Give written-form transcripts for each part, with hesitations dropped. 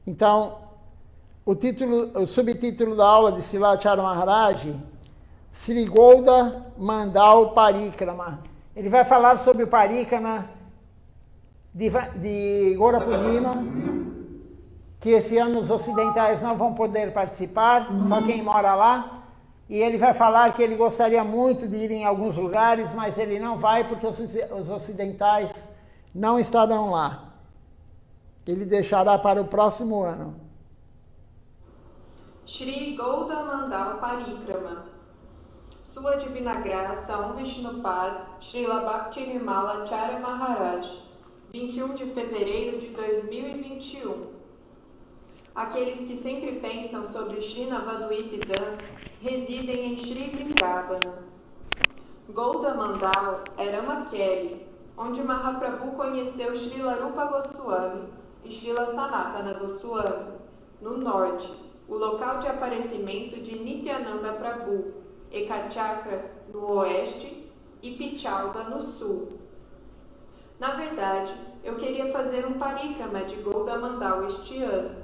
Então, o subtítulo da aula de Silachara Maharaj, Sri Gouda Mandal Parikrama. Ele vai falar sobre o Parikrama de Gaura Purnima, que esse ano os ocidentais não vão poder participar, só quem mora lá. E ele vai falar que ele gostaria muito de ir em alguns lugares, mas ele não vai porque os ocidentais não estarão lá. Ele deixará para o próximo ano. Shri Gouda Mandal Parikrama. Sua Divina Graça, Om Vishnupad, Srila Bhaktivinoda Acharya Maharaj, 21 de fevereiro de 2021. Aqueles que sempre pensam sobre Shri Navadvip Dham residem em Shri Vrindavana. Gouda Mandal era Ramakeli, onde Mahaprabhu conheceu Srila Rupa Goswami e Srila Sanatana Goswami, no norte, o local de aparecimento de Nityananda Prabhu, Ekachakra no oeste e Pichalda no sul. Na verdade, eu queria fazer um parikrama de Gouda Mandal este ano,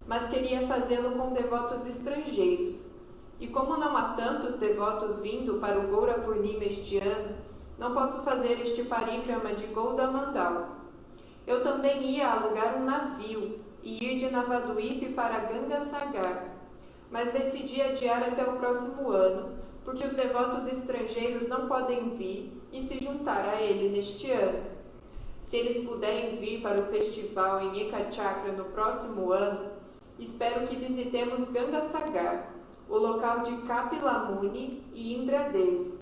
mas queria fazê-lo com devotos estrangeiros. E como não há tantos devotos vindo para o Gaura Purnima este ano, não posso fazer este parikrama de Gouda Mandal. Eu também ia alugar um navio e ir de Navadvip para Ganga Sagar, mas decidi adiar até o próximo ano, porque os devotos estrangeiros não podem vir e se juntar a ele neste ano. Se eles puderem vir para o festival em Ekachakra no próximo ano, espero que visitemos Ganga Sagar, o local de Kapila Muni e Indradev.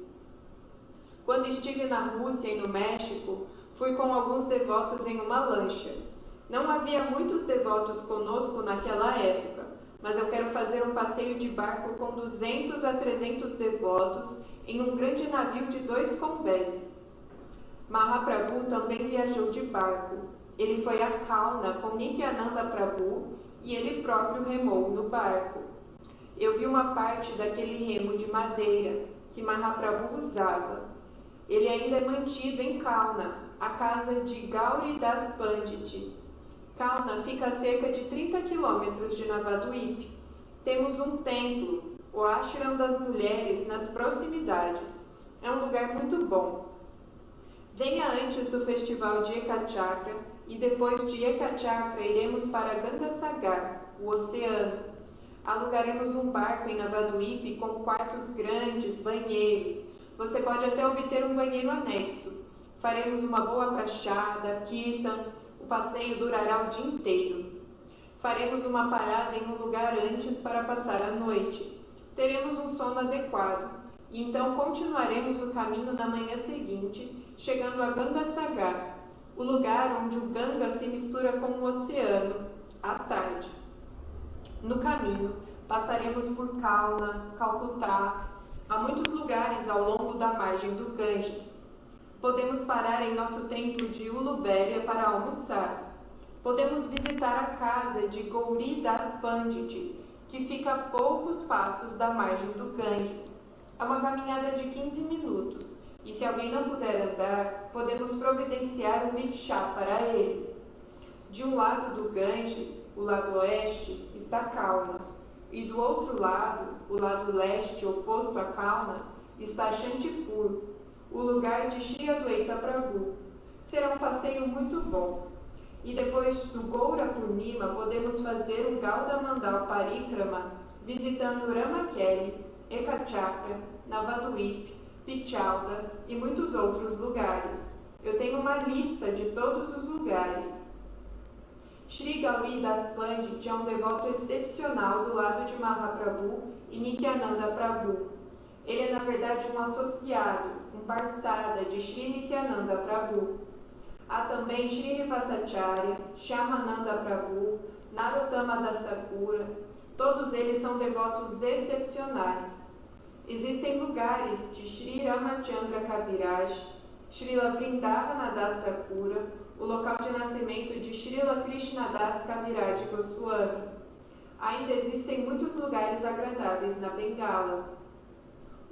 Quando estive na Rússia e no México, fui com alguns devotos em uma lancha. Não havia muitos devotos conosco naquela época, mas eu quero fazer um passeio de barco com 200 a 300 devotos em um grande navio de 2 convéses. Mahaprabhu também viajou de barco. Ele foi a Kauna com Nityananda Prabhu e ele próprio remou no barco. Eu vi uma parte daquele remo de madeira que Mahaprabhu usava. Ele ainda é mantido em Kauna, a casa de Gauri Das Pandit. Kauna fica a cerca de 30 quilômetros de Navadvip. Temos um templo, o Ashram das Mulheres, nas proximidades. É um lugar muito bom. Venha antes do festival de Ekachakra e depois de Ekachakra iremos para Ganga Sagar, o oceano. Alugaremos um barco em Navadvip com quartos grandes, banheiros. Você pode até obter um banheiro anexo. Faremos uma boa prachada, kirtan. O passeio durará o dia inteiro. Faremos uma parada em um lugar antes para passar a noite. Teremos um sono adequado. E então continuaremos o caminho na manhã seguinte, chegando a Ganga Sagar, o lugar onde o Ganga se mistura com o oceano, à tarde. No caminho, passaremos por Kauna, Calcutá. Há muitos lugares ao longo da margem do Ganges. Podemos parar em nosso templo de Ulubéria para almoçar. Podemos visitar a casa de Gauri Das Pandit, que fica a poucos passos da margem do Ganges. É uma caminhada de 15 minutos, e se alguém não puder andar, podemos providenciar um rickshaw para eles. De um lado do Ganges, o lado oeste, está Kauna, e do outro lado, o lado leste oposto a Kauna, está Shantipur, o lugar de Shri Adwaita Prabhu. Será um passeio muito bom. E depois do Gaura Purnima, podemos fazer o Gauda Mandal Parikrama, visitando Ramakeli, Ekachakra, Navadvip, Pichalda e muitos outros lugares. Eu tenho uma lista de todos os lugares. Shri Gauri Das Pandit é um devoto excepcional do lado de Mahaprabhu e Nityananda Prabhu. Ele é, na verdade, um associado, um parsada de Shri Nityananda Prabhu. Há também Shri Nivasacharya, Shyamananda Prabhu, Narottama Das Thakura. Todos eles são devotos excepcionais. Existem lugares de Shri Ramachandra Kaviraj, Srila Vrindavana Das Thakura, o local de nascimento de Srila Krishna Das Kaviraj Goswami. Ainda existem muitos lugares agradáveis na Bengala.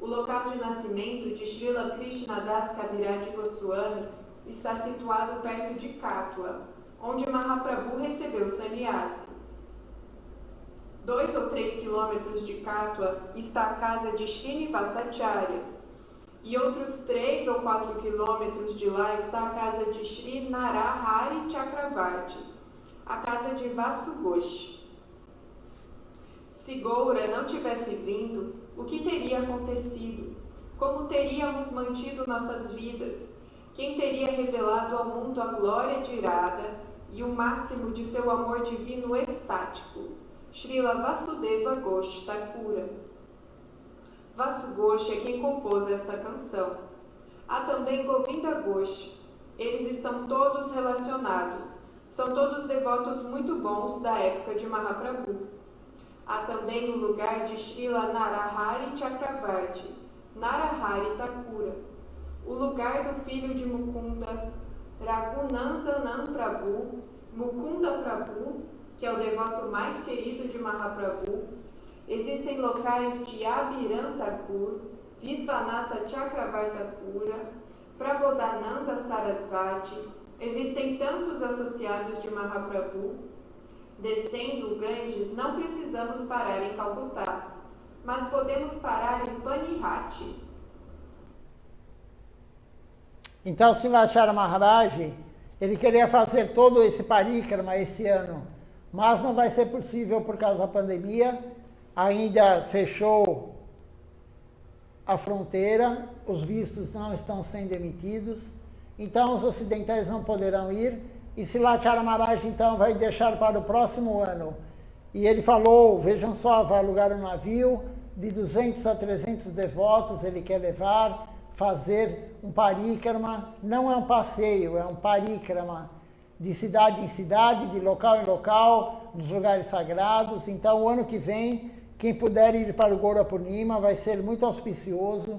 O local de nascimento de Srila Krishna Das Kaviraj Goswami está situado perto de Katwa, onde Mahaprabhu recebeu sannyasi. 2 ou 3 quilômetros de Kathua está a casa de Srinivasacharya, e outros 3 ou 4 quilômetros de lá está a casa de Sri Narahari Chakravarti, a casa de Vasughosh. Se Goura não tivesse vindo, o que teria acontecido? Como teríamos mantido nossas vidas? Quem teria revelado ao mundo a glória de Irada e o máximo de seu amor divino estático? Srila Vasudeva Ghosh Thakura. Vasughosh é quem compôs esta canção. Há também Govinda Ghosh. Eles estão todos relacionados. São todos devotos muito bons da época de Mahaprabhu. Há também o lugar de Srila Narahari Chakravarti, Narahari Thakura, o lugar do filho de Mukunda, Raghunandanam Prabhu, Mukunda Prabhu, que é o devoto mais querido de Mahaprabhu. Existem locais de Abhiram Thakur, Visvanatha Chakravarti Thakura, Prabodhananda Sarasvati. Existem tantos associados de Mahaprabhu. Descendo o Ganges, não precisamos parar em Calcutá, mas podemos parar em Panihati. Então, Srivacharya Maharaj, ele queria fazer todo esse parikrama esse ano, mas não vai ser possível por causa da pandemia. Ainda fechou a fronteira, os vistos não estão sendo emitidos, então os ocidentais não poderão ir. E Srivacharya Maharaj, então, vai deixar para o próximo ano. E ele falou, vejam só, vai alugar um navio de 200 a 300 devotos, ele quer levar, fazer um parikrama. Não é um passeio, é um parikrama de cidade em cidade, de local em local, nos lugares sagrados. Então, o ano que vem, quem puder ir para o Goura Purnima vai ser muito auspicioso.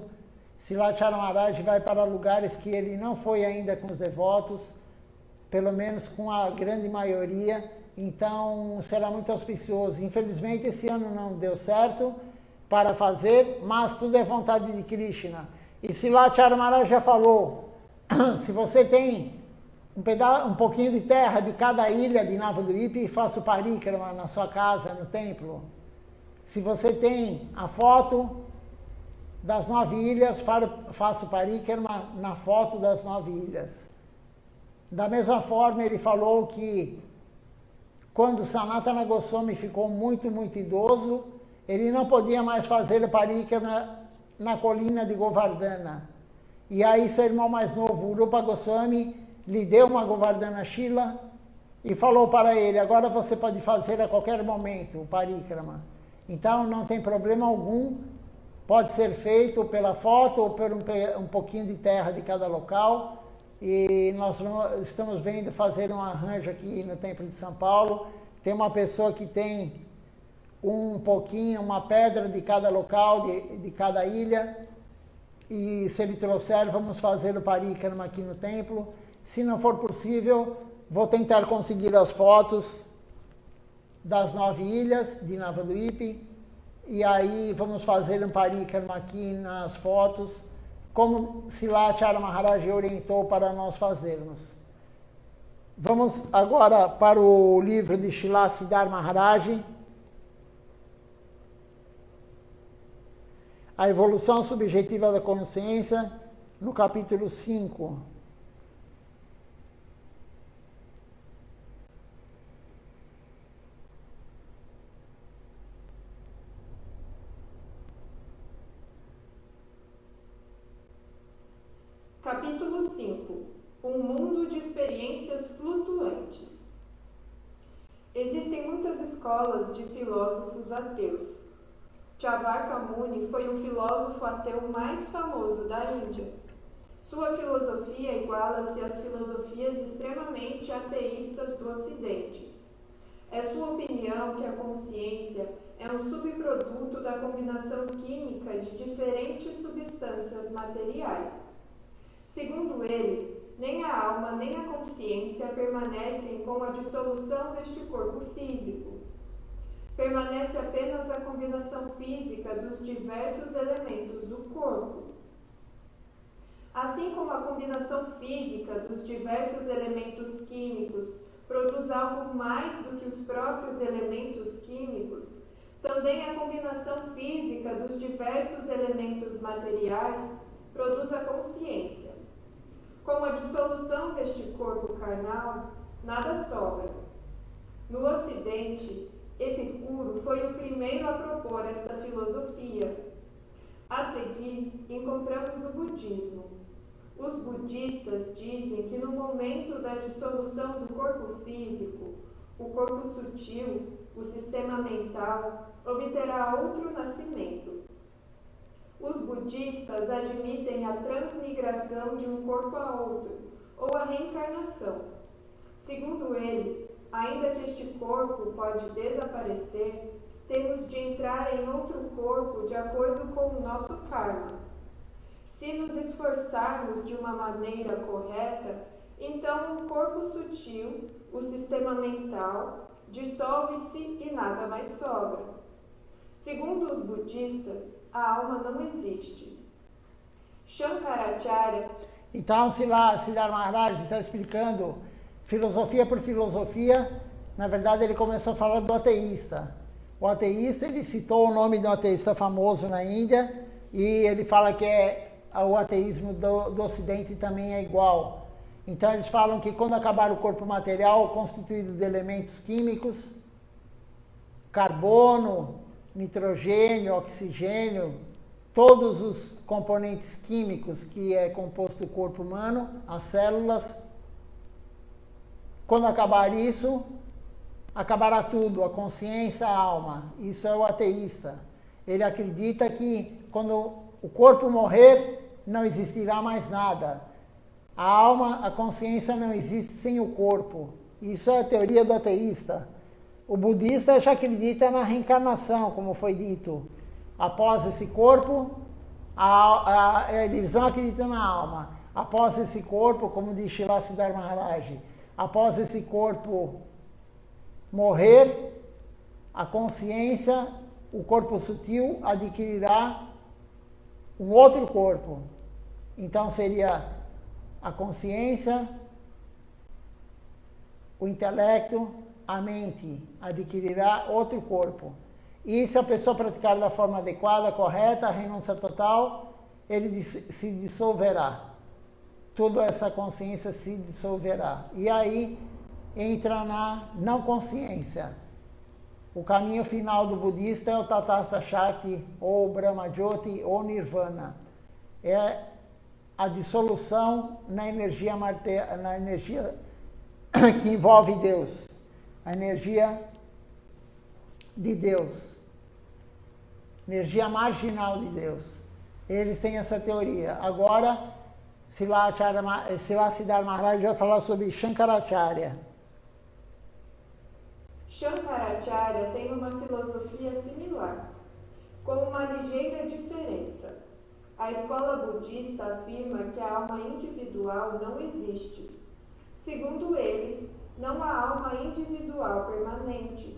Srivacharya Maharaj vai para lugares que ele não foi ainda com os devotos, pelo menos com a grande maioria, então será muito auspicioso. Infelizmente esse ano não deu certo para fazer, mas tudo é vontade de Krishna. E Srivacharya Maharaj já falou, se você tem um pouquinho de terra de cada ilha de Navadvipa, faça o parikrama na sua casa, no templo. Se você tem a foto das 9 ilhas, faça o parikrama na foto das 9 ilhas. Da mesma forma, ele falou que quando Sanatana Goswami ficou muito idoso, ele não podia mais fazer o parikrama na colina de Govardhana. E aí seu irmão mais novo, Rupa Goswami, lhe deu uma Govardhana Shila e falou para ele, agora você pode fazer a qualquer momento o parikrama. Então não tem problema algum, pode ser feito pela foto ou por um pouquinho de terra de cada local. E nós estamos vendo fazer um arranjo aqui no Templo de São Paulo. Tem uma pessoa que tem um pouquinho, uma pedra de cada local, de cada ilha. E se ele trouxer, vamos fazer o parikrama aqui no templo. Se não for possível, vou tentar conseguir as fotos das 9 ilhas de Navadvipa. E aí vamos fazer um parikrama aqui nas fotos, como Srivacharya Maharaj orientou para nós fazermos. Vamos agora para o livro de Srila Siddhar Maharaj, A Evolução Subjetiva da Consciência, no capítulo 5. Capítulo 5. Um mundo de experiências flutuantes. Existem muitas escolas de filósofos ateus. Chavarka Muni foi o filósofo ateu mais famoso da Índia. Sua filosofia iguala-se às filosofias extremamente ateístas do Ocidente. É sua opinião que a consciência é um subproduto da combinação química de diferentes substâncias materiais. Segundo ele, nem a alma nem a consciência permanecem com a dissolução deste corpo físico. Permanece apenas a combinação física dos diversos elementos do corpo. Assim como a combinação física dos diversos elementos químicos produz algo mais do que os próprios elementos químicos, Também a combinação física dos diversos elementos materiais produz a consciência. Com a dissolução deste corpo carnal, nada sobra. No Ocidente, Epicuro foi o primeiro a propor esta filosofia. A seguir, encontramos o budismo. Os budistas dizem que no momento da dissolução do corpo físico, o corpo sutil, o sistema mental, obterá outro nascimento. Os budistas admitem a transmigração de um corpo a outro, ou a reencarnação. Segundo eles, ainda que este corpo pode desaparecer, temos de entrar em outro corpo de acordo com o nosso karma. Se nos esforçarmos de uma maneira correta, então o corpo sutil, o sistema mental, dissolve-se e nada mais sobra. Segundo os budistas, a alma não existe. Shankaracharya. Então, Siddhartha Maharaj está explicando filosofia por filosofia. Na verdade, ele começou falando do ateísta. O ateísta, ele citou o nome de um ateísta famoso na Índia e ele fala que o ateísmo do Ocidente também é igual. Então, eles falam que quando acabar o corpo material, constituído de elementos químicos, carbono, nitrogênio, oxigênio, todos os componentes químicos que é composto o corpo humano, as células, quando acabar isso, acabará tudo, a consciência, a alma. Isso é o ateísta. Ele acredita que quando o corpo morrer, não existirá mais nada. A alma, a consciência não existe sem o corpo. Isso é a teoria do ateísta. O budista já acredita na reencarnação, como foi dito. Após esse corpo, eles não acreditam na alma. Após esse corpo, como diz Srila Siddhartha Maharaj, após esse corpo morrer, a consciência, o corpo sutil, adquirirá um outro corpo. Então seria a consciência, o intelecto, a mente adquirirá outro corpo. E se a pessoa praticar da forma adequada, correta, a renúncia total, ele se dissolverá. Toda essa consciência se dissolverá. E aí entra na não consciência. O caminho final do budista é o Tatastha Shakti, ou Brahma Jyoti, ou Nirvana. É a dissolução na energia que envolve Deus. A energia de Deus. Energia marginal de Deus. Eles têm essa teoria. Agora, Srila Siddhartha Maharaj vai falar sobre Shankaracharya. Shankaracharya tem uma filosofia similar, com uma ligeira diferença. A escola budista afirma que a alma individual não existe. Segundo eles, não há alma individual permanente.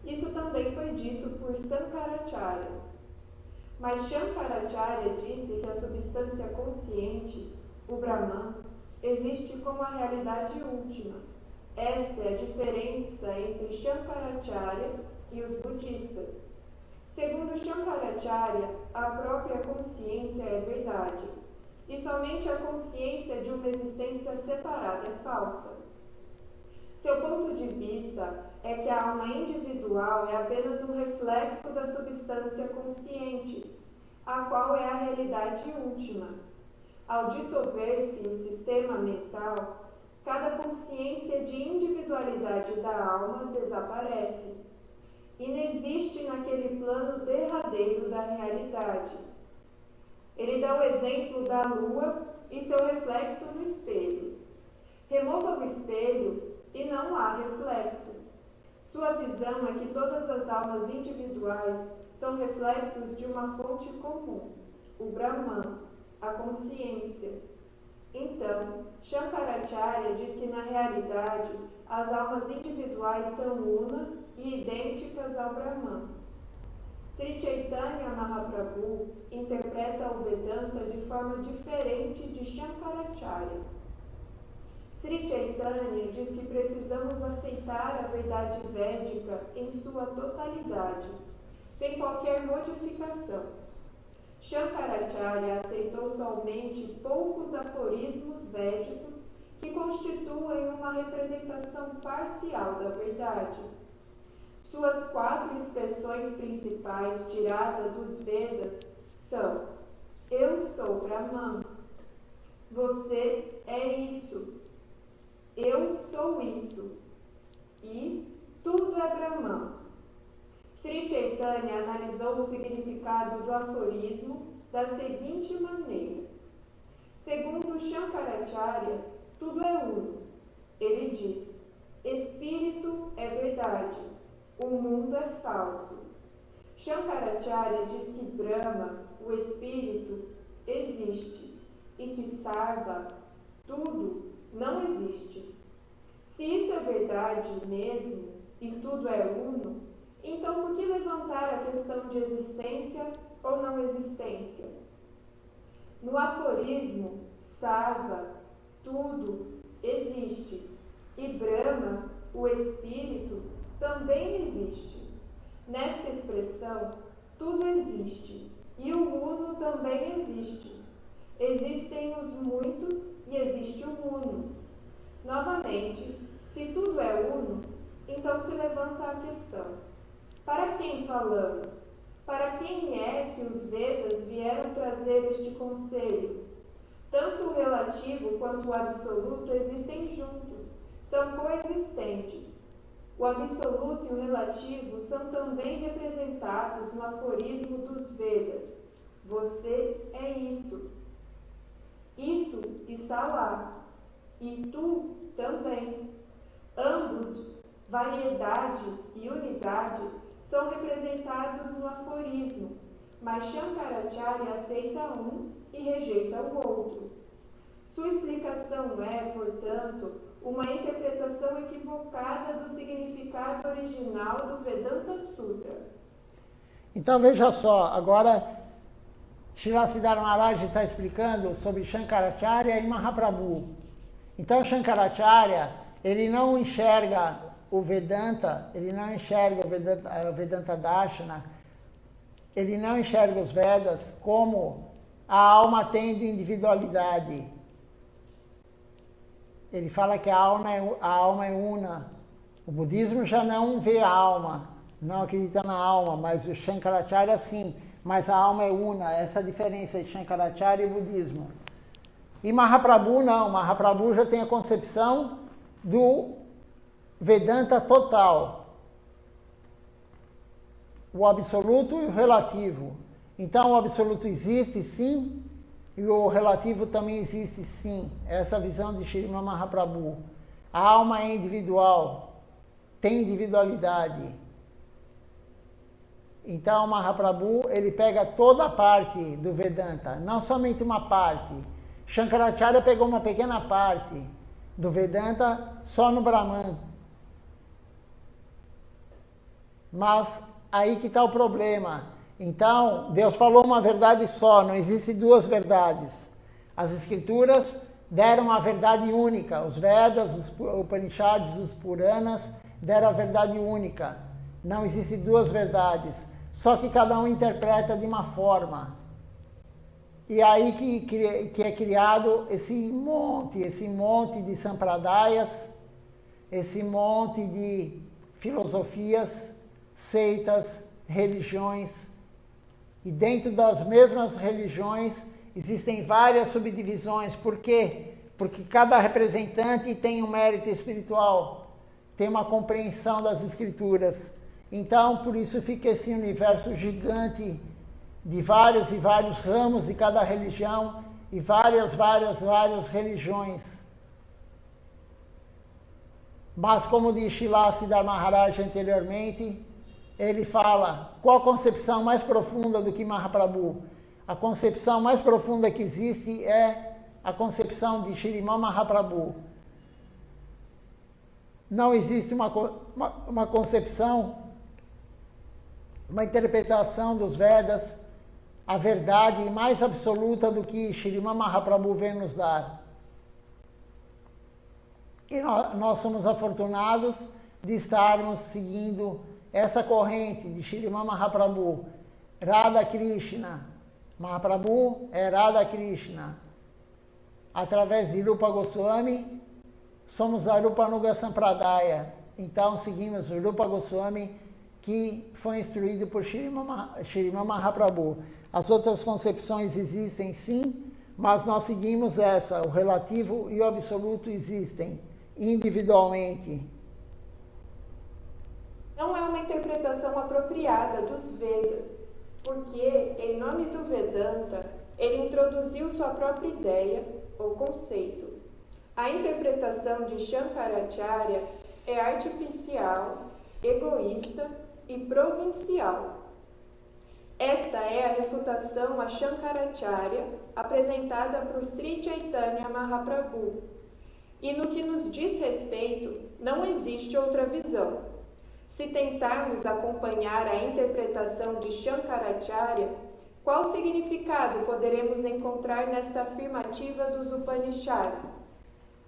Isso também foi dito por Sankaracharya. Mas Shankaracharya disse que a substância consciente, o Brahman, existe como a realidade última. Esta é a diferença entre Shankaracharya e os budistas. Segundo Shankaracharya, a própria consciência é verdade, e somente a consciência de uma existência separada é falsa. Seu ponto de vista é que a alma individual é apenas um reflexo da substância consciente, a qual é a realidade última. Ao dissolver-se o sistema mental, cada consciência de individualidade da alma desaparece. Inexiste naquele plano derradeiro da realidade. Ele dá o exemplo da lua e seu reflexo no espelho. Remova o espelho e não há reflexo. Sua visão é que todas as almas individuais são reflexos de uma fonte comum, o Brahman, a consciência. Então, Shankaracharya diz que na realidade as almas individuais são unas e idênticas ao Brahman. Sri Chaitanya Mahaprabhu interpreta o Vedanta de forma diferente de Shankaracharya. Sri Chaitanya diz que precisamos aceitar a verdade védica em sua totalidade, sem qualquer modificação. Shankaracharya aceitou somente poucos aforismos védicos que constituem uma representação parcial da verdade. Suas 4 expressões principais tiradas dos Vedas são: eu sou Brahman, você é isso, eu sou isso e tudo é Brahman. Sri Chaitanya analisou o significado do aforismo da seguinte maneira: segundo Shankaracharya, tudo é uno. Ele diz: espírito é verdade, o mundo é falso. Shankaracharya diz que Brahma, o espírito, existe e que Sarva, tudo, não existe. Se isso é verdade mesmo e tudo é uno, então por que levantar a questão de existência ou não existência? No aforismo, Sarva, tudo, existe e Brahma, o espírito, também existe. Nesta expressão, tudo existe e o uno também existe. Existem os muitos e existe o uno. Novamente, se tudo é uno, então se levanta a questão: para quem falamos? Para quem é que os Vedas vieram trazer este conselho? Tanto o relativo quanto o absoluto existem juntos, são coexistentes. O absoluto e o relativo são também representados no aforismo dos Vedas: você é isso. Isso está lá. E tu também. Ambos, variedade e unidade, são representados no aforismo, mas Shankaracharya aceita um e rejeita o outro. Sua explicação é, portanto, uma interpretação equivocada do significado original do Vedanta Sutra. Então veja só, agora Srila Siddhara Maharaj está explicando sobre Shankaracharya e Mahaprabhu. Então Shankaracharya, ele não enxerga o Vedanta, ele não enxerga o Vedanta Darshana, ele não enxerga os Vedas como a alma tendo individualidade. Ele fala que a alma é una. O budismo já não vê a alma, não acredita na alma, mas o Shankaracharya sim, mas a alma é una. Essa é a diferença de Shankaracharya e budismo. E Mahaprabhu não, Mahaprabhu já tem a concepção do Vedanta total. O absoluto e o relativo. Então o absoluto existe sim, e o relativo também existe sim. Essa é a visão de Srimad Mahaprabhu. A alma é individual, tem individualidade. Então Mahaprabhu, ele pega toda a parte do Vedanta, não somente uma parte. Shankaracharya pegou uma pequena parte do Vedanta só no Brahman. Mas aí que está o problema. Então, Deus falou uma verdade só, não existe duas verdades. As Escrituras deram a verdade única. Os Vedas, os Upanishads, os Puranas deram a verdade única. Não existe duas verdades. Só que cada um interpreta de uma forma. E aí que é criado esse monte de sampradayas, esse monte de filosofias, seitas, religiões. E dentro das mesmas religiões existem várias subdivisões. Por quê? Porque cada representante tem um mérito espiritual, tem uma compreensão das Escrituras. Então, por isso fica esse universo gigante de vários e vários ramos de cada religião e várias religiões. Mas, como disse Srila Siddhara Maharaj anteriormente, ele fala, qual a concepção mais profunda do que Mahaprabhu? A concepção mais profunda que existe é a concepção de Srimad Mahaprabhu. Não existe uma concepção, uma interpretação dos Vedas, a verdade mais absoluta do que Srimad Mahaprabhu vem nos dar. E nós somos afortunados de estarmos seguindo essa corrente de Srimad Mahaprabhu, Radha Krishna, Mahaprabhu é Radha Krishna, através de Rupa Goswami, somos a Rupa Nuga Sampradaya. Então seguimos o Rupa Goswami, que foi instruído por Srimad Mahaprabhu. As outras concepções existem sim, mas nós seguimos essa, o relativo e o absoluto existem individualmente. Não é uma interpretação apropriada dos Vedas, porque, em nome do Vedanta, ele introduziu sua própria ideia ou conceito. A interpretação de Shankaracharya é artificial, egoísta e provincial. Esta é a refutação a Shankaracharya apresentada por Sri Chaitanya Mahaprabhu. E no que nos diz respeito, não existe outra visão. Se tentarmos acompanhar a interpretação de Shankaracharya, qual significado poderemos encontrar nesta afirmativa dos Upanishads?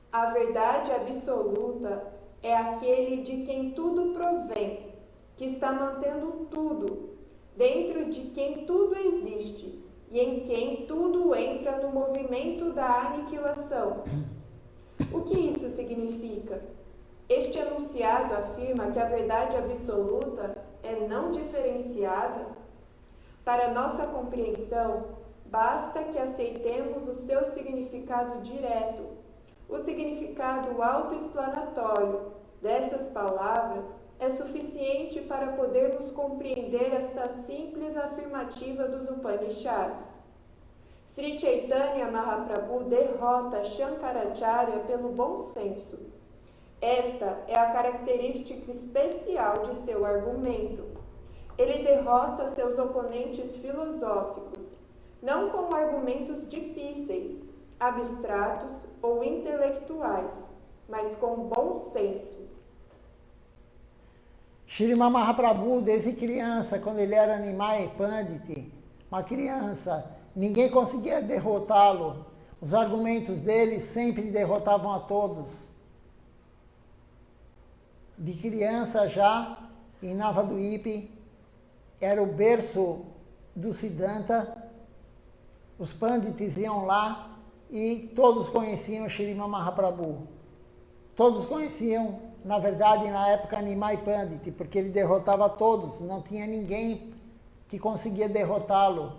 A verdade absoluta é aquele de quem tudo provém, que está mantendo tudo, dentro de quem tudo existe e em quem tudo entra no movimento da aniquilação. O que isso significa? Este enunciado afirma que a verdade absoluta é não diferenciada. Para nossa compreensão, basta que aceitemos o seu significado direto, o significado autoexplanatório dessas palavras é suficiente para podermos compreender esta simples afirmativa dos Upanishads. Sri Chaitanya Mahaprabhu derrota Shankaracharya pelo bom senso. Esta é a característica especial de seu argumento. Ele derrota seus oponentes filosóficos, não com argumentos difíceis, abstratos ou intelectuais, mas com bom senso. Srimad Mahaprabhu, desde criança, quando ele era Nimai Pandit, uma criança, ninguém conseguia derrotá-lo. Os argumentos dele sempre derrotavam a todos. De criança já, em Navadvipa, era o berço do Siddhanta. Os Pandits iam lá e todos conheciam Srimad Mahaprabhu. Todos conheciam, na verdade, na época, Nimai Pandit, porque ele derrotava todos, não tinha ninguém que conseguia derrotá-lo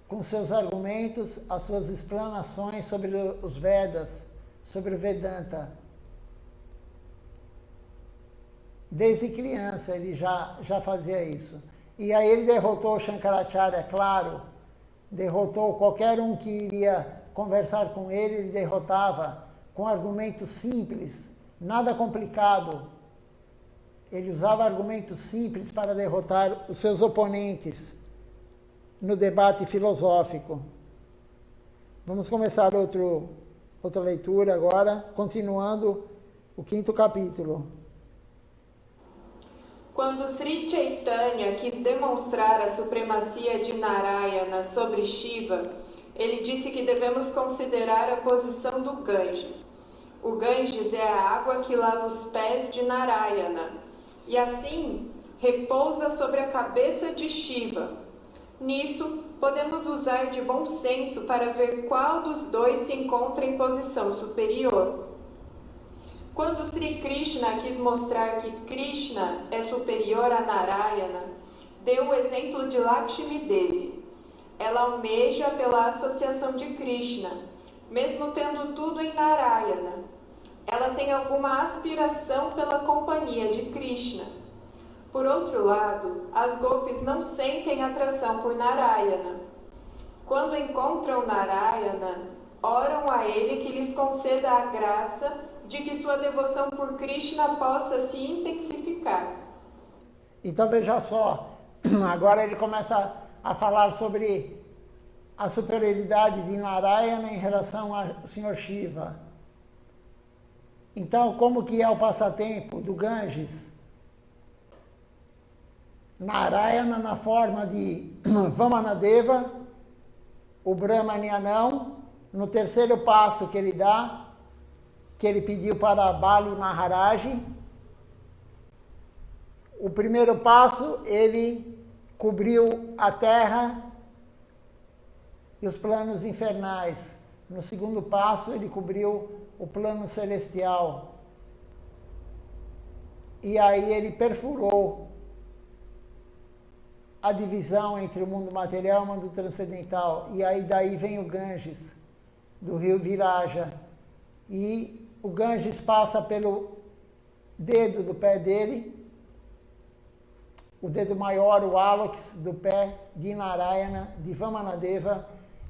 com seus argumentos, as suas explanações sobre os Vedas, sobre o Vedanta. Desde criança ele já fazia isso. E aí ele derrotou Shankaracharya, claro, derrotou qualquer um que iria conversar com ele derrotava com argumentos simples, nada complicado. Ele usava argumentos simples para derrotar os seus oponentes no debate filosófico. Vamos começar outra leitura agora, continuando o 5º capítulo. Quando Sri Chaitanya quis demonstrar a supremacia de Narayana sobre Shiva, ele disse que devemos considerar a posição do Ganges. O Ganges é a água que lava os pés de Narayana, e assim repousa sobre a cabeça de Shiva. Nisso, podemos usar de bom senso para ver qual dos dois se encontra em posição superior. Quando Sri Krishna quis mostrar que Krishna é superior a Narayana, deu o exemplo de Lakshmi Devi. Ela almeja pela associação de Krishna, mesmo tendo tudo em Narayana. Ela tem alguma aspiração pela companhia de Krishna. Por outro lado, as gopis não sentem atração por Narayana. Quando encontram Narayana, oram a ele que lhes conceda a graça de que sua devoção por Krishna possa se intensificar. Então veja só, agora ele começa a falar sobre a superioridade de Narayana em relação ao Senhor Shiva. Então, como que é o passatempo do Ganges? Narayana na forma de Vamanadeva, o Brahmani anão, no terceiro passo que ele dá, que ele pediu para Bali Maharaj, o primeiro passo, ele cobriu a terra e os planos infernais. No segundo passo, ele cobriu o plano celestial. E aí ele perfurou a divisão entre o mundo material e o mundo transcendental. E aí daí vem o Ganges, do rio Viraja. E o Ganges passa pelo dedo do pé dele, o dedo maior, o hálux do pé de Narayana, de Vamanadeva,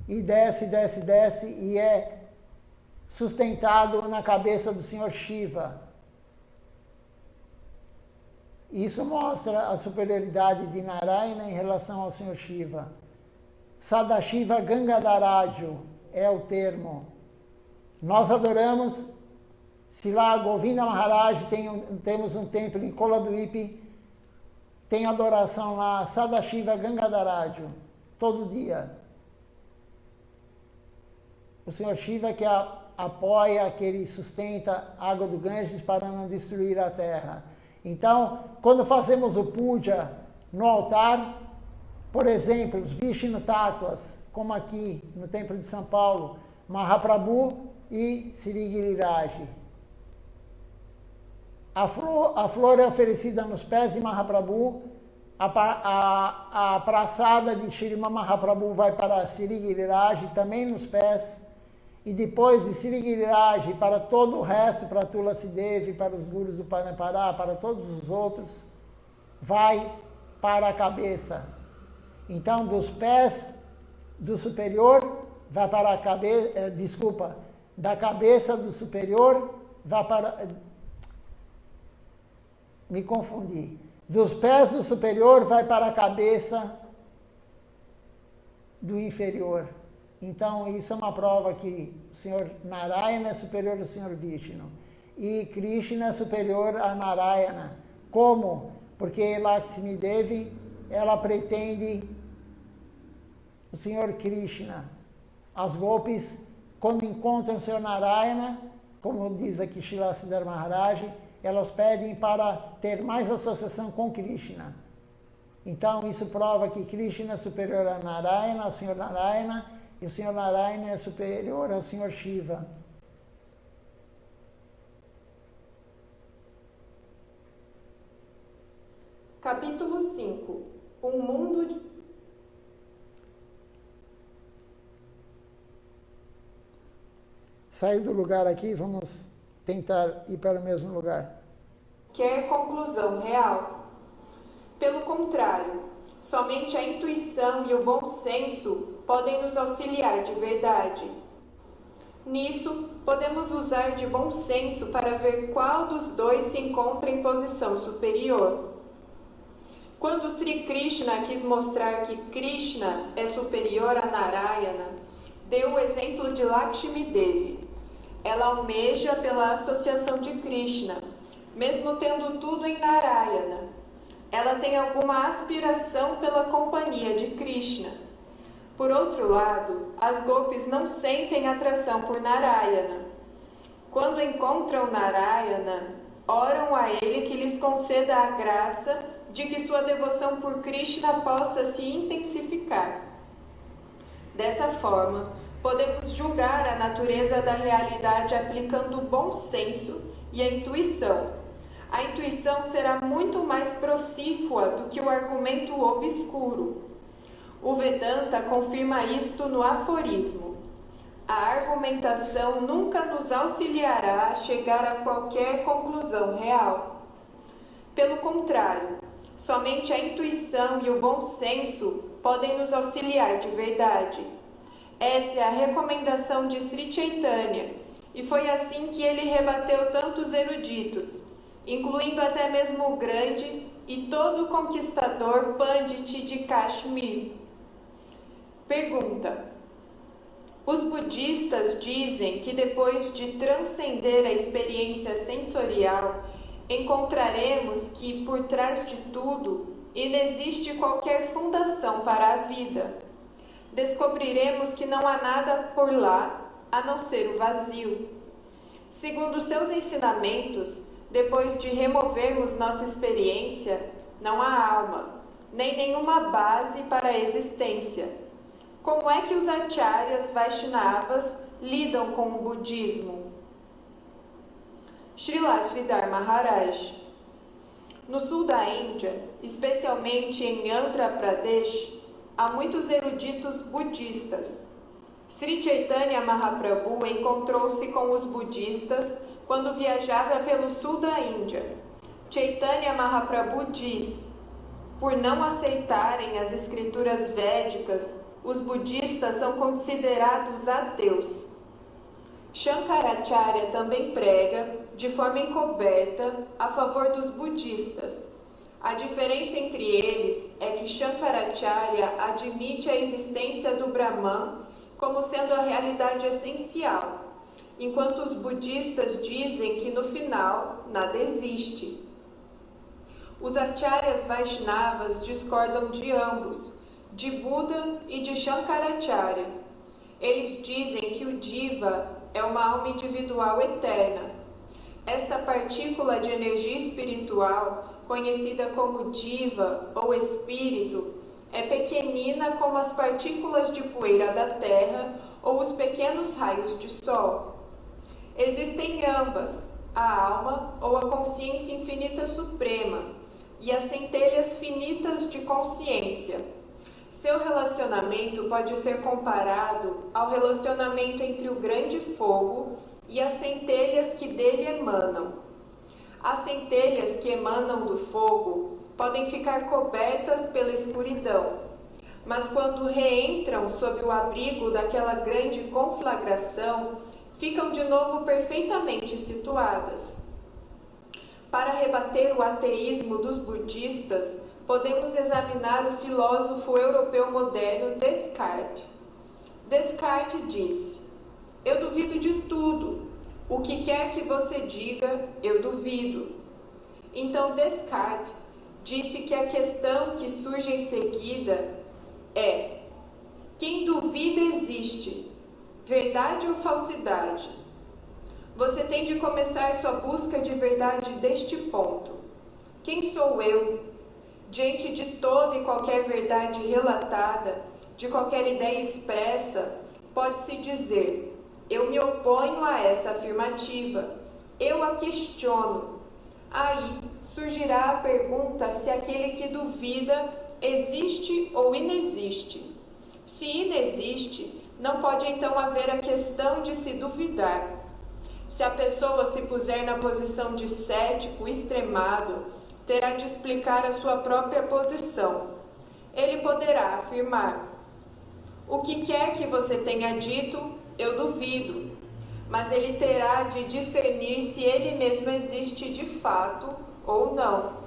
e desce, desce, desce, e é sustentado na cabeça do Senhor Shiva. Isso mostra a superioridade de Narayana em relação ao Senhor Shiva. Sadashiva Gangadharaju é o termo. Nós adoramos, se lá Govinda Maharaj, temos um templo em Koladwipi, tem adoração lá, Sadashiva Gangadharaju, todo dia. O Senhor Shiva que apoia, que ele sustenta a água do Ganges para não destruir a terra. Então, quando fazemos o puja no altar, por exemplo, os Vishnu Tattvas, como aqui no Templo de São Paulo, Mahaprabhu e Sri Giriraj. A flor é oferecida nos pés de Mahaprabhu, a praçada de Srimad Mahaprabhu vai para Sri Giriraj, também nos pés, e depois de Sri Giriraj para todo o resto, para Tulasi Devi, para os gurus do Parampara, para todos os outros, vai para a cabeça. Então, dos pés do superior, vai para a cabeça, da cabeça do superior, vai para... Me confundi. Dos pés do superior, vai para a cabeça do inferior. Então, isso é uma prova que o Senhor Narayana é superior ao Senhor Vishnu. E Krishna é superior a Narayana. Como? Porque Lakshmi Devi, ela pretende o Senhor Krishna. As gopis, quando encontram o Senhor Narayana, como diz aqui Srila Siddhar Maharaj, elas pedem para ter mais associação com Krishna. Então, isso prova que Krishna é superior a Narayana, ao Senhor Narayana, e o Senhor Narayana é superior ao Senhor Shiva. Capítulo 5. Um mundo de... Sair do lugar aqui, vamos tentar ir para o mesmo lugar. Quer conclusão real? Pelo contrário, somente a intuição e o bom senso podem nos auxiliar de verdade. Nisso, podemos usar de bom senso para ver qual dos dois se encontra em posição superior. Quando Sri Krishna quis mostrar que Krishna é superior a Narayana, deu o exemplo de Lakshmi Devi. Ela almeja pela associação de Krishna, mesmo tendo tudo em Narayana. Ela tem alguma aspiração pela companhia de Krishna. Por outro lado, as gopis não sentem atração por Narayana. Quando encontram Narayana, oram a ele que lhes conceda a graça de que sua devoção por Krishna possa se intensificar. Dessa forma, podemos julgar a natureza da realidade aplicando o bom senso e a intuição. A intuição será muito mais procífua do que o argumento obscuro. O Vedanta confirma isto no aforismo. A argumentação nunca nos auxiliará a chegar a qualquer conclusão real. Pelo contrário, somente a intuição e o bom senso podem nos auxiliar de verdade. Essa é a recomendação de Sri Chaitanya, e foi assim que ele rebateu tantos eruditos, incluindo até mesmo o grande e todo conquistador Pandit de Kashmir. Pergunta: os budistas dizem que depois de transcender a experiência sensorial, encontraremos que, por trás de tudo, inexiste qualquer fundação para a vida. Descobriremos que não há nada por lá, a não ser o vazio. Segundo seus ensinamentos, depois de removermos nossa experiência, não há alma, nem nenhuma base para a existência. Como é que os acharyas Vaishnavas lidam com o budismo? Srila Sridhar Maharaj. No sul da Índia, especialmente em Andhra Pradesh, há muitos eruditos budistas. Sri Chaitanya Mahaprabhu encontrou-se com os budistas quando viajava pelo sul da Índia. Chaitanya Mahaprabhu diz: por não aceitarem as escrituras védicas, os budistas são considerados ateus. Shankaracharya também prega, de forma encoberta, a favor dos budistas. A diferença entre eles é que Shankaracharya admite a existência do Brahman como sendo a realidade essencial, enquanto os budistas dizem que no final nada existe. Os acharyas Vaishnavas discordam de ambos, de Buda e de Shankaracharya. Eles dizem que o Jiva é uma alma individual eterna. Esta partícula de energia espiritual, conhecida como Jiva ou espírito, é pequenina como as partículas de poeira da terra ou os pequenos raios de sol. Existem ambas, a alma ou a consciência infinita suprema e as centelhas finitas de consciência. Seu relacionamento pode ser comparado ao relacionamento entre o grande fogo e as centelhas que dele emanam. As centelhas que emanam do fogo podem ficar cobertas pela escuridão, mas quando reentram sob o abrigo daquela grande conflagração, ficam de novo perfeitamente situadas. Para rebater o ateísmo dos budistas, podemos examinar o filósofo europeu moderno Descartes. Descartes disse: eu duvido de tudo. O que quer que você diga, eu duvido. Então Descartes disse que a questão que surge em seguida é: quem duvida existe, verdade ou falsidade? Você tem de começar sua busca de verdade deste ponto. Quem sou eu? Diante de toda e qualquer verdade relatada, de qualquer ideia expressa, pode-se dizer: eu me oponho a essa afirmativa, eu a questiono. Aí surgirá a pergunta se aquele que duvida existe ou inexiste. Se inexiste, não pode então haver a questão de se duvidar. Se a pessoa se puser na posição de cético extremado, terá de explicar a sua própria posição. Ele poderá afirmar: o que quer que você tenha dito, eu duvido. Mas ele terá de discernir se ele mesmo existe de fato ou não.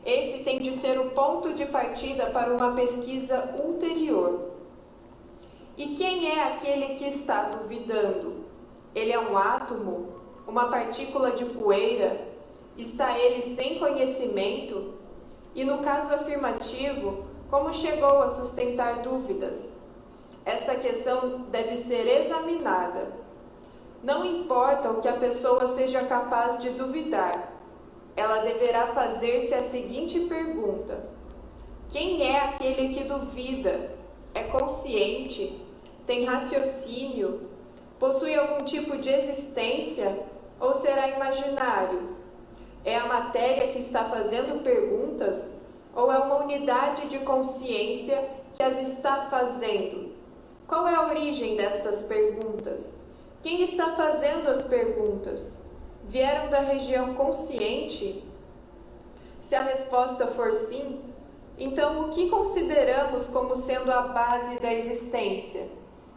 Esse tem de ser o ponto de partida para uma pesquisa ulterior. E quem é aquele que está duvidando? Ele é um átomo? Uma partícula de poeira? Está ele sem conhecimento? E no caso afirmativo, como chegou a sustentar dúvidas? Esta questão deve ser examinada. Não importa o que a pessoa seja capaz de duvidar, ela deverá fazer-se a seguinte pergunta: quem é aquele que duvida? É consciente? Tem raciocínio? Possui algum tipo de existência? Ou será imaginário? É a matéria que está fazendo perguntas? Ou é uma unidade de consciência que as está fazendo? Qual é a origem destas perguntas? Quem está fazendo as perguntas? Vieram da região consciente? Se a resposta for sim, então o que consideramos como sendo a base da existência?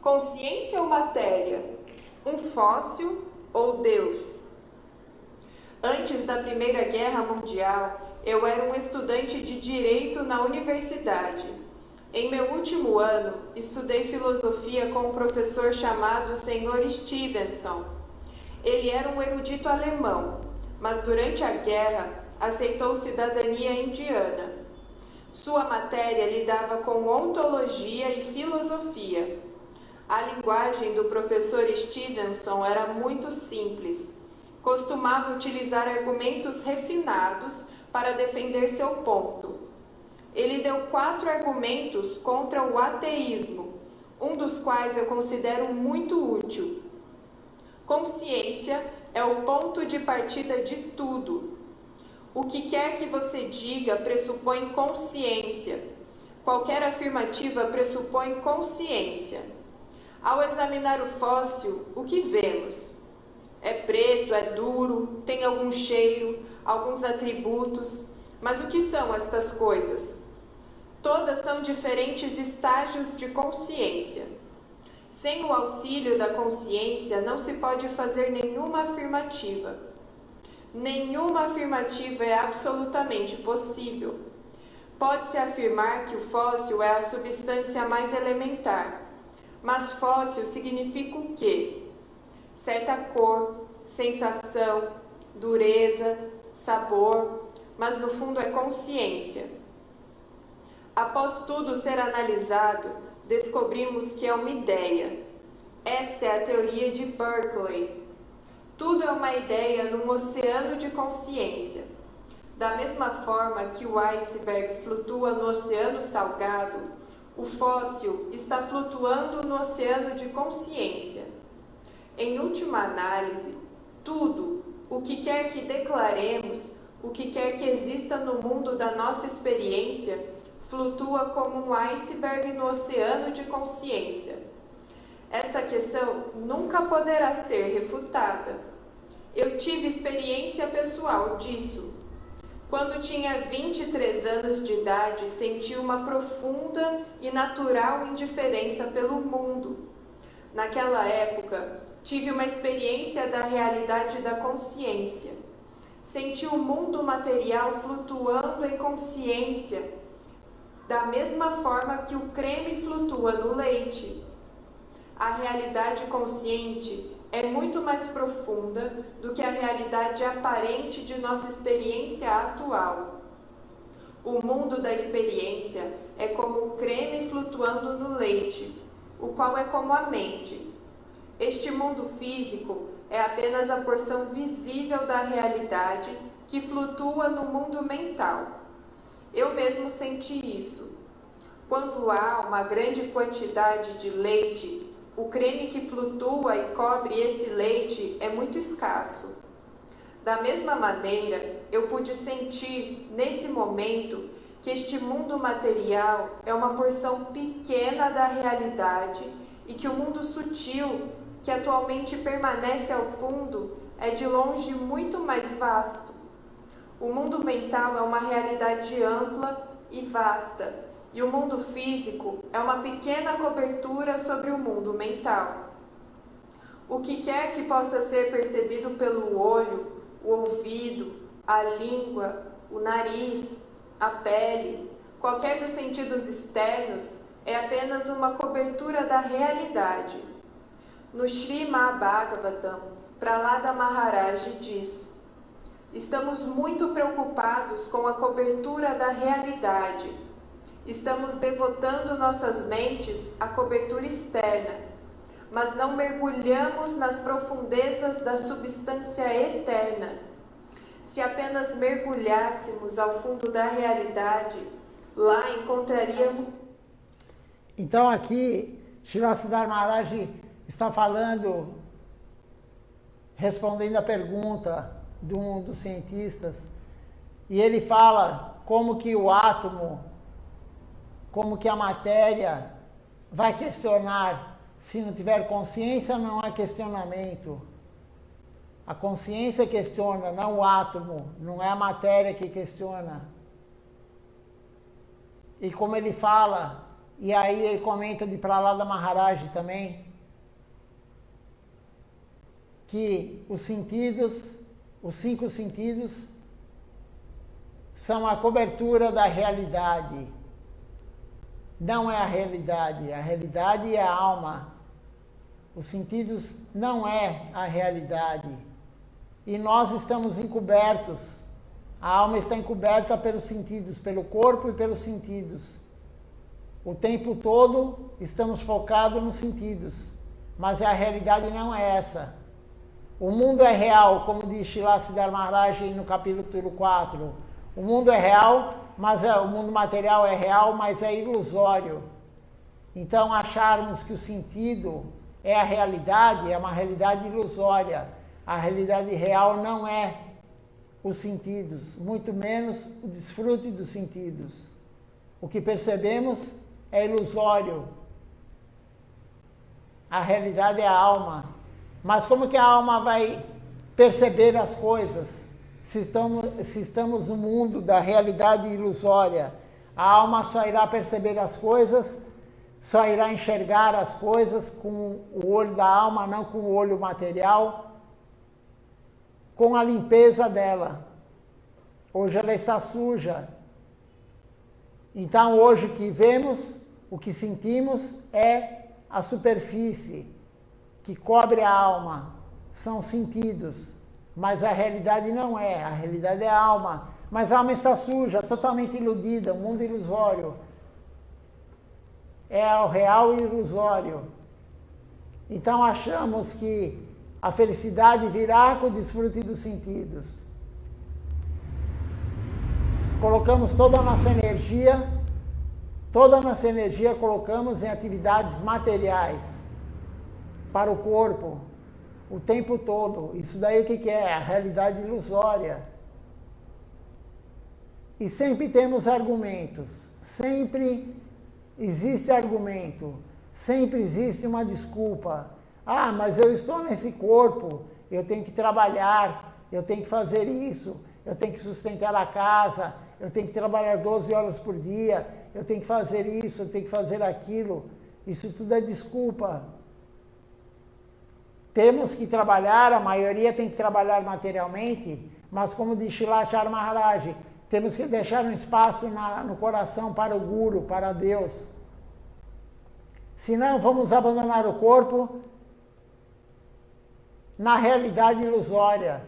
Consciência ou matéria? Um fóssil ou Deus? Antes da Primeira Guerra Mundial, eu era um estudante de Direito na universidade. Em meu último ano, estudei filosofia com um professor chamado Sr. Stevenson. Ele era um erudito alemão, mas durante a guerra aceitou cidadania indiana. Sua matéria lidava com ontologia e filosofia. A linguagem do professor Stevenson era muito simples. Costumava utilizar argumentos refinados para defender seu ponto. Ele deu 4 argumentos contra o ateísmo, um dos quais eu considero muito útil. Consciência é o ponto de partida de tudo. O que quer que você diga pressupõe consciência. Qualquer afirmativa pressupõe consciência. Ao examinar o fóssil, o que vemos? É preto, é duro, tem algum cheiro, alguns atributos. Mas o que são estas coisas? Todas são diferentes estágios de consciência. Sem o auxílio da consciência, não se pode fazer nenhuma afirmativa. Nenhuma afirmativa é absolutamente possível. Pode-se afirmar que o fóssil é a substância mais elementar. Mas fóssil significa o quê? Certa cor, sensação, dureza, sabor, mas no fundo é consciência. Após tudo ser analisado, descobrimos que é uma ideia. Esta é a teoria de Berkeley. Tudo é uma ideia num oceano de consciência. Da mesma forma que o iceberg flutua no oceano salgado, o fóssil está flutuando no oceano de consciência. Em última análise, tudo, o que quer que declaremos, o que quer que exista no mundo da nossa experiência, flutua como um iceberg no oceano de consciência. Esta questão nunca poderá ser refutada. Eu tive experiência pessoal disso. Quando tinha 23 anos de idade, senti uma profunda e natural indiferença pelo mundo. Naquela época, tive uma experiência da realidade da consciência. Senti o mundo material flutuando em consciência, da mesma forma que o creme flutua no leite. A realidade consciente é muito mais profunda do que a realidade aparente de nossa experiência atual. O mundo da experiência é como o creme flutuando no leite, o qual é como a mente. Este mundo físico é apenas a porção visível da realidade que flutua no mundo mental. Eu mesmo senti isso. Quando há uma grande quantidade de leite, o creme que flutua e cobre esse leite é muito escasso. Da mesma maneira, eu pude sentir, nesse momento, que este mundo material é uma porção pequena da realidade e que o mundo sutil, que atualmente permanece ao fundo, é de longe muito mais vasto. O mundo mental é uma realidade ampla e vasta, e o mundo físico é uma pequena cobertura sobre o mundo mental. O que quer que possa ser percebido pelo olho, o ouvido, a língua, o nariz, a pele, qualquer dos sentidos externos, é apenas uma cobertura da realidade. No Srimad Bhagavatam, Prahlada Maharaj diz: estamos muito preocupados com a cobertura da realidade. Estamos devotando nossas mentes à cobertura externa, mas não mergulhamos nas profundezas da substância eterna. Se apenas mergulhássemos ao fundo da realidade, lá encontraríamos... Então aqui, Srila Siddhartha Maharaj está falando, respondendo a pergunta de um dos cientistas, e ele fala como que o átomo, como que a matéria vai questionar. Se não tiver consciência, não há questionamento. A consciência questiona, não o átomo, não é a matéria que questiona. E como ele fala, e aí ele comenta de Prahlada Maharaj também, que os sentidos, os 5 sentidos, são a cobertura da realidade. Não é a realidade é a alma. Os sentidos não é a realidade. E nós estamos encobertos. A alma está encoberta pelos sentidos, pelo corpo e pelos sentidos. O tempo todo estamos focados nos sentidos. Mas a realidade não é essa. O mundo é real, como diz Srila Siddhartha Maharaj no capítulo 4. O mundo é real mas o mundo material é real, mas é ilusório. Então, acharmos que o sentido é a realidade, é uma realidade ilusória. A realidade real não é os sentidos, muito menos o desfrute dos sentidos. O que percebemos é ilusório. A realidade é a alma. Mas como que a alma vai perceber as coisas se estamos no mundo da realidade ilusória? A alma só irá perceber as coisas, só irá enxergar as coisas com o olho da alma, não com o olho material, com a limpeza dela. Hoje ela está suja. Então hoje o que vemos, o que sentimos é a superfície que cobre a alma. São sentidos, mas a realidade não é. A realidade é a alma. Mas a alma está suja, totalmente iludida, um mundo ilusório. É o real e ilusório. Então achamos que a felicidade virá com o desfrute dos sentidos. Colocamos toda a nossa energia colocamos em atividades materiais para o corpo o tempo todo. Isso daí o que é? A realidade ilusória. E sempre temos argumentos, sempre existe argumento, sempre existe uma desculpa. Ah, mas eu estou nesse corpo, eu tenho que trabalhar, eu tenho que fazer isso, eu tenho que sustentar a casa, eu tenho que trabalhar 12 horas por dia, eu tenho que fazer isso, eu tenho que fazer aquilo. Isso tudo é desculpa. Temos que trabalhar, a maioria tem que trabalhar materialmente, mas como diz Shilachar Maharaj, temos que deixar um espaço no coração para o Guru, para Deus. Senão vamos abandonar o corpo na realidade ilusória.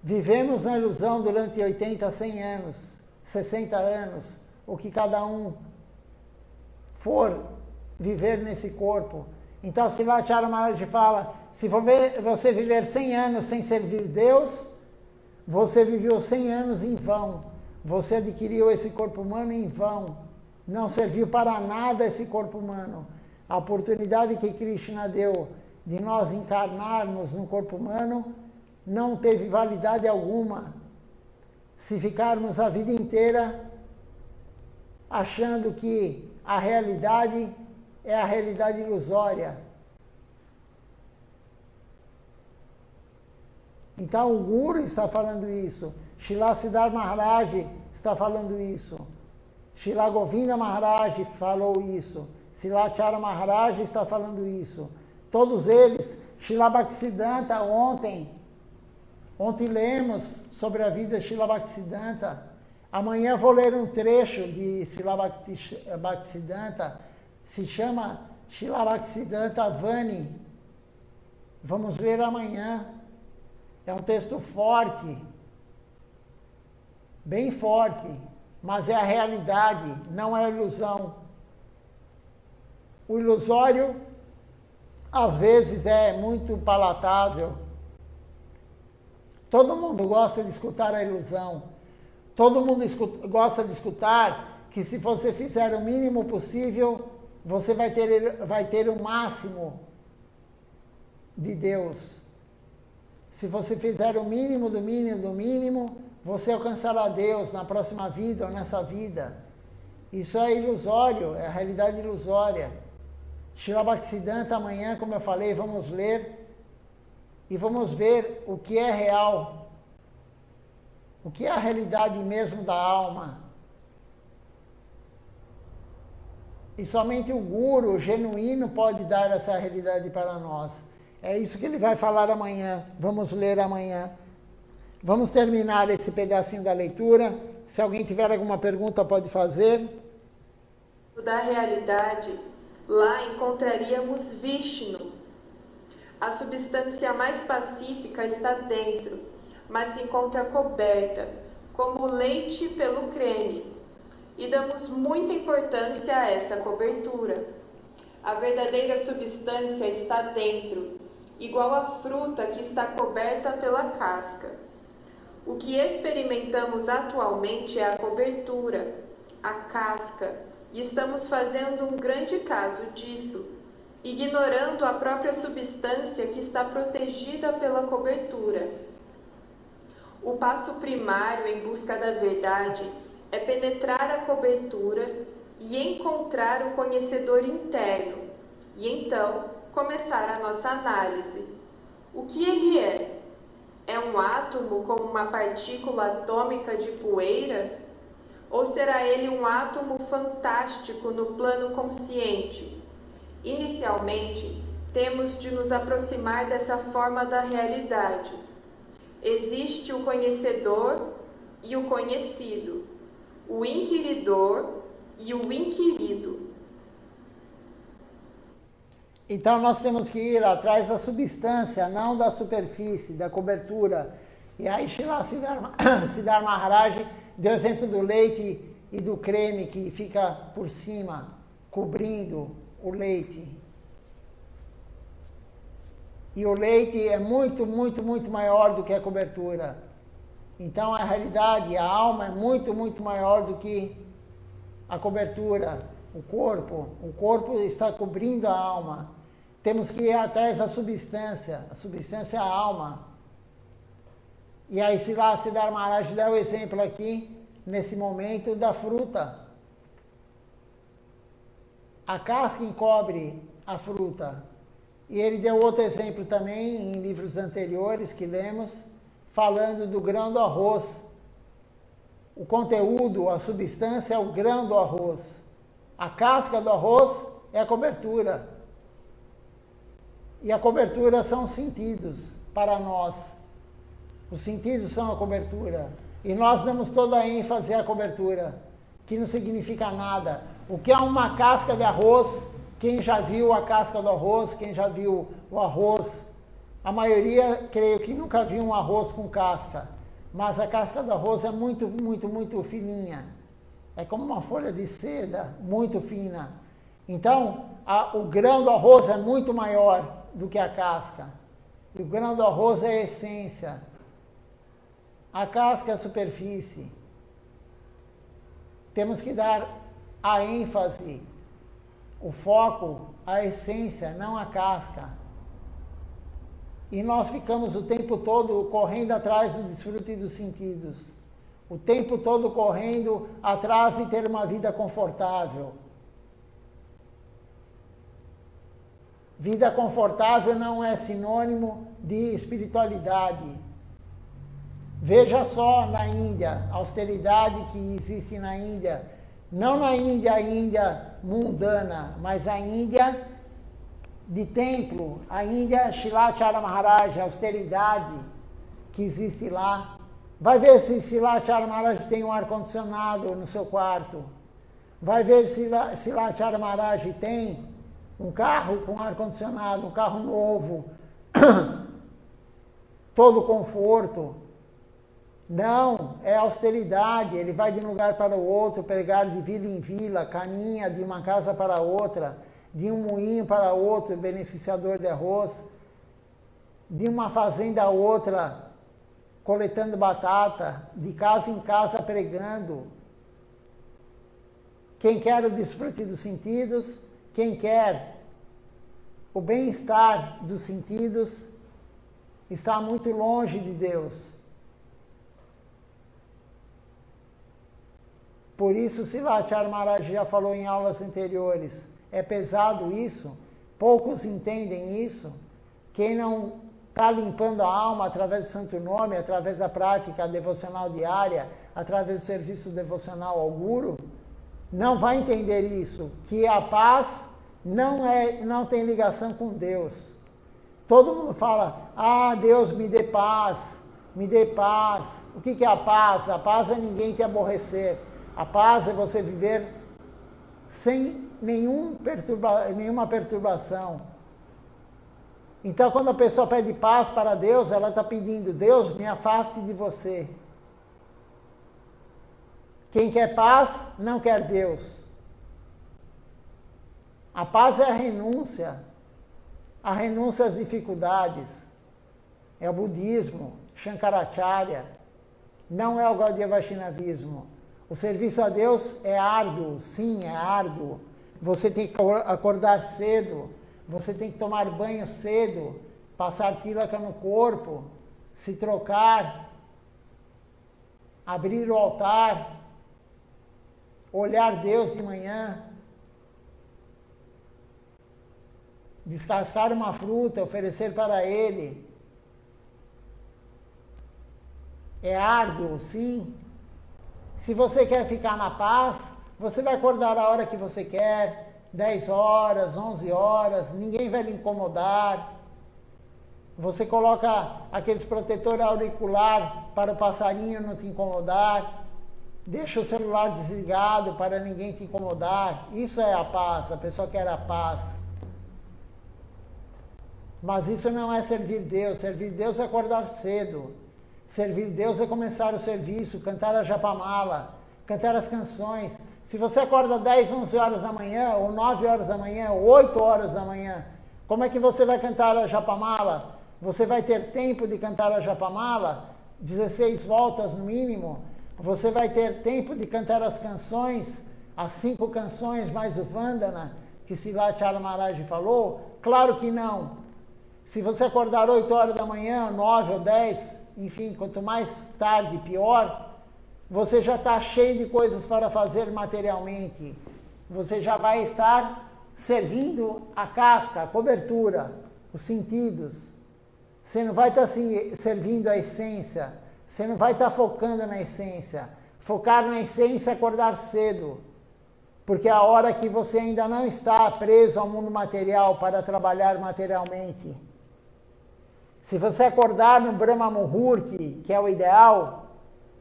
Vivemos na ilusão durante 80, 100 anos, 60 anos, o que cada um for viver nesse corpo. Então, Shilachar Maharaj fala, se você viver 100 anos sem servir Deus, você viveu 100 anos em vão. Você adquiriu esse corpo humano em vão. Não serviu para nada esse corpo humano. A oportunidade que Krishna deu de nós encarnarmos no corpo humano não teve validade alguma. Se ficarmos a vida inteira achando que a realidade é a realidade ilusória. Então o Guru está falando isso. Srila Siddhar Maharaj está falando isso. Srila Govinda Maharaj falou isso. Shilachara Maharaj está falando isso. Todos eles, Srila Bhaktisiddhanta, ontem lemos sobre a vida de Srila Bhaktisiddhanta. Amanhã vou ler um trecho de Srila Bhaktisiddhanta, se chama Srila Bhaktisiddhanta Vani. Vamos ler amanhã. É um texto forte, bem forte, mas é a realidade, não é a ilusão. O ilusório, às vezes, é muito palatável. Todo mundo gosta de escutar a ilusão. Todo mundo gosta de escutar que se você fizer o mínimo possível, você vai ter o máximo de Deus. Se você fizer o mínimo do mínimo do mínimo, você alcançará Deus na próxima vida ou nessa vida. Isso é ilusório, é a realidade ilusória. Srila Bhaktisiddhanta, amanhã, como eu falei, vamos ler e vamos ver o que é real. O que é a realidade mesmo da alma. E somente o Guru genuíno pode dar essa realidade para nós. É isso que ele vai falar amanhã. Vamos ler amanhã. Vamos terminar esse pedacinho da leitura. Se alguém tiver alguma pergunta, pode fazer. Da realidade, lá encontraríamos Vishnu. A substância mais pacífica está dentro, mas se encontra coberta, como o leite pelo creme. E damos muita importância a essa cobertura. A verdadeira substância está dentro, igual a fruta que está coberta pela casca. O que experimentamos atualmente é a cobertura, a casca, e estamos fazendo um grande caso disso, ignorando a própria substância que está protegida pela cobertura. O passo primário em busca da verdade é penetrar a cobertura e encontrar o conhecedor interno, e então começar a nossa análise. O que ele é? É um átomo como uma partícula atômica de poeira? Ou será ele um átomo fantástico no plano consciente? Inicialmente, temos de nos aproximar dessa forma da realidade. Existe o conhecedor e o conhecido, o inquiridor e o inquirido. Então nós temos que ir atrás da substância, não da superfície, da cobertura. E aí Srila Siddhar Maharaj deu exemplo do leite e do creme que fica por cima, cobrindo o leite. E o leite é muito, muito, muito maior do que a cobertura. Então a realidade, a alma é muito, muito maior do que a cobertura, o corpo. O corpo está cobrindo a alma. Temos que ir atrás da substância. A substância é a alma. E aí Siddhar Maharaj dá o exemplo aqui, nesse momento, da fruta. A casca encobre a fruta. E ele deu outro exemplo também, em livros anteriores que lemos, falando do grão do arroz. O conteúdo, a substância é o grão do arroz. A casca do arroz é a cobertura. E a cobertura são os sentidos para nós. Os sentidos são a cobertura. E nós damos toda a ênfase à cobertura, que não significa nada. O que é uma casca de arroz? Quem já viu a casca do arroz? Quem já viu o arroz? A maioria, creio que nunca viu um arroz com casca. Mas a casca do arroz é muito, muito, muito fininha. É como uma folha de seda, muito fina. Então, o grão do arroz é muito maior do que a casca. E o grão do arroz é a essência. A casca é a superfície. Temos que dar a ênfase, o foco, à essência, não à casca. E nós ficamos o tempo todo correndo atrás do desfrute dos sentidos. O tempo todo correndo atrás de ter uma vida confortável. Vida confortável não é sinônimo de espiritualidade. Veja só na Índia, a austeridade que existe na Índia. Não na Índia, a Índia mundana, mas a Índia de templo, a Índia Shilachara Maharaj, a austeridade que existe lá. Vai ver se Shilachara Maharaj tem um ar-condicionado no seu quarto. Vai ver se Shilachara Maharaj tem um carro com ar-condicionado, um carro novo, todo conforto. Não, é austeridade. Ele vai de um lugar para o outro, pregar de vila em vila, caminha de uma casa para outra, de um moinho para outro, beneficiador de arroz, de uma fazenda a outra, coletando batata, de casa em casa pregando. Quem quer o desfrute dos sentidos, quem quer o bem-estar dos sentidos, está muito longe de Deus. Por isso, Shilachara Maharaj já falou em aulas anteriores, é pesado isso, poucos entendem isso. Quem não está limpando a alma através do Santo Nome, através da prática devocional diária, através do serviço devocional ao Guru, não vai entender isso, que a paz não tem ligação com Deus. Todo mundo fala, Deus me dê paz, me dê paz. O que é a paz? A paz é ninguém te aborrecer. A paz é você viver sem nenhuma perturbação. Então, quando a pessoa pede paz para Deus, ela está pedindo, Deus, me afaste de você. Quem quer paz, não quer Deus. A paz é a renúncia às dificuldades. É o budismo, Shankaracharya. não é o Gaudiya Vaishnavismo. O serviço a Deus é árduo, sim, é árduo. Você tem que acordar cedo, você tem que tomar banho cedo, passar tilaka no corpo, se trocar, abrir o altar, olhar Deus de manhã, descascar uma fruta, oferecer para Ele. É árduo, sim. Se você quer ficar na paz, você vai acordar a hora que você quer, 10 horas, 11 horas, ninguém vai lhe incomodar. Você coloca aqueles protetores auricular para o passarinho não te incomodar. Deixa o celular desligado para ninguém te incomodar. Isso é a paz, a pessoa quer a paz. Mas isso não é servir Deus. Servir Deus é acordar cedo. Servir Deus é começar o serviço, cantar a japamala, cantar as canções. Se você acorda 10, 11 horas da manhã, ou 9 horas da manhã, ou 8 horas da manhã, como é que você vai cantar a japamala? Você vai ter tempo de cantar a japamala? 16 voltas no mínimo? Você vai ter tempo de cantar as canções, as 5 canções mais o Vandana, que Srilacharya Maharaj falou? Claro que não. Se você acordar 8 horas da manhã, 9 ou 10, enfim, quanto mais tarde, pior, você já está cheio de coisas para fazer materialmente. Você já vai estar servindo a casca, a cobertura, os sentidos. Você não vai estar servindo a essência. Você não vai estar focando na essência. Focar na essência é acordar cedo. Porque é a hora que você ainda não está preso ao mundo material para trabalhar materialmente. Se você acordar no Brahma Muhurti, que é o ideal,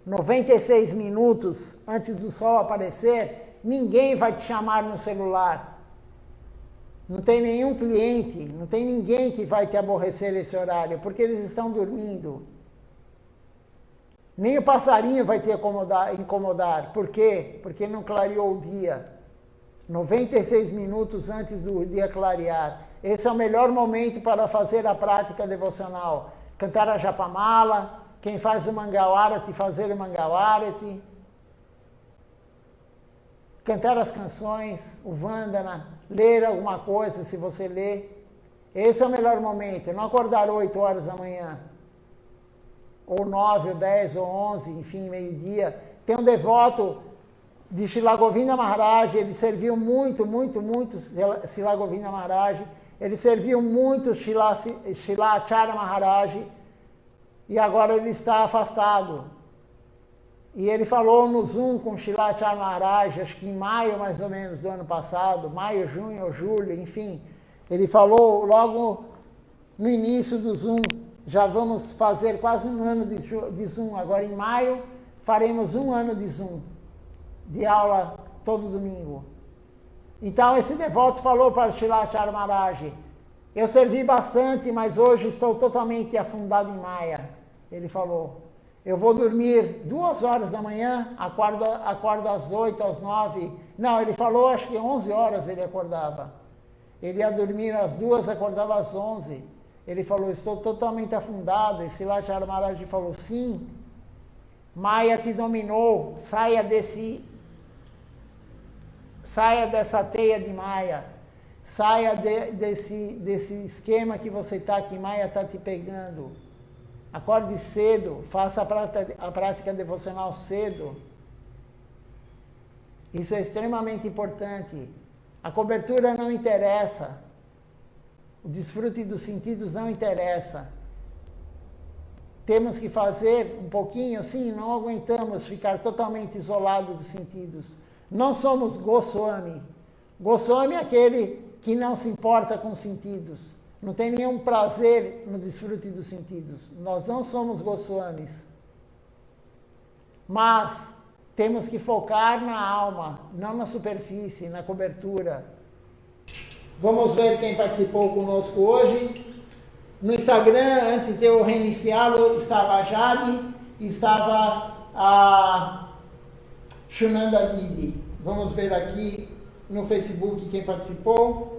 96 minutos antes do sol aparecer, ninguém vai te chamar no celular. Não tem nenhum cliente, não tem ninguém que vai te aborrecer esse horário, porque eles estão dormindo. Nem o passarinho vai te incomodar. Por quê? Porque não clareou o dia. 96 minutos antes do dia clarear. Esse é o melhor momento para fazer a prática devocional. Cantar a japamala, quem faz o Mangalarati, fazer o Mangalarati. Cantar as canções, o Vandana, ler alguma coisa se você lê. Esse é o melhor momento. Não acordar 8 horas da manhã. Ou 9, ou 10, ou 11, enfim, meio-dia. Tem um devoto de Srila Govinda Maharaj, ele serviu muito Srila Govinda Maharaj. Ele serviu muito Srila Acharya Maharaj e agora ele está afastado. E ele falou no Zoom com Srila Acharya Maharaj, acho que em maio mais ou menos do ano passado, maio, junho ou julho, enfim. Ele falou logo no início do Zoom, já vamos fazer quase um ano de Zoom, agora em maio faremos um ano de Zoom, de aula todo domingo. Então esse devoto falou para Srila Acharya Maharaj, eu servi bastante, mas hoje estou totalmente afundado em Maya. Ele falou, eu vou dormir 2 horas da manhã, acordo às 8, às 9. Não, ele falou, acho que 11 horas ele acordava. Ele ia dormir às 2, acordava às 11. Ele falou, estou totalmente afundado. E Srila Acharya Maharaj falou, sim, Maya te dominou, saia dessa teia de Maya, saia desse esquema que você está, que Maya está te pegando. Acorde cedo, faça a prática devocional cedo. Isso é extremamente importante. A cobertura não interessa, o desfrute dos sentidos não interessa. Temos que fazer um pouquinho, sim, não aguentamos ficar totalmente isolado dos sentidos. Não somos Goswami. Goswami é aquele que não se importa com os sentidos. Não tem nenhum prazer no desfrute dos sentidos. Nós não somos Goswamis. Mas temos que focar na alma, não na superfície, na cobertura. Vamos ver quem participou conosco hoje. No Instagram, antes de eu reiniciá-lo, estava a Jade e estava a Shunanda Lidi. Vamos ver aqui no Facebook quem participou.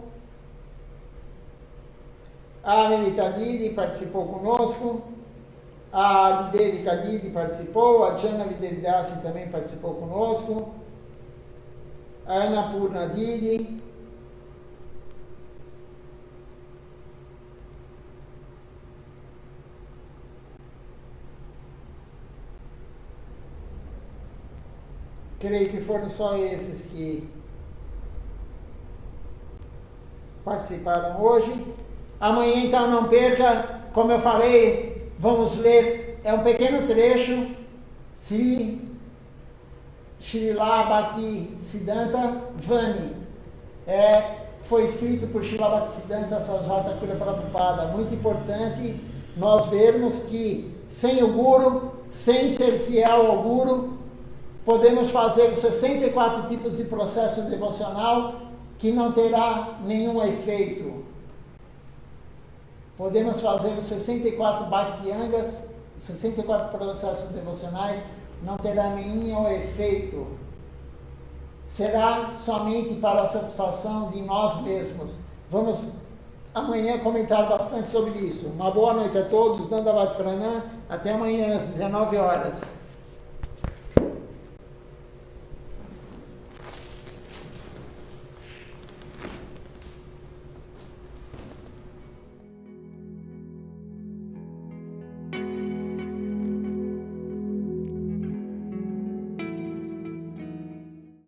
A Anelita Lidi participou conosco. A Lidede Khalid participou, a Jana Videvidassi também participou conosco, a Ana Purna Didi, creio que foram só esses que participaram hoje. Amanhã, então, não perca, como eu falei, vamos ler, é um pequeno trecho, Srila Bhakti Siddhanta Vani. Foi escrito por Srila Bhaktisiddhanta Sarasvati Thakur Prabhupada. Muito importante nós vermos que sem o Guru, sem ser fiel ao Guru, podemos fazer os 64 tipos de processo devocional que não terá nenhum efeito. Podemos fazer os 64 Bhakti-yangas, 64 processos devocionais, não terá nenhum efeito. Será somente para a satisfação de nós mesmos. Vamos amanhã comentar bastante sobre isso. Uma boa noite a todos, Dandavati Pranam. Até amanhã às 19 horas.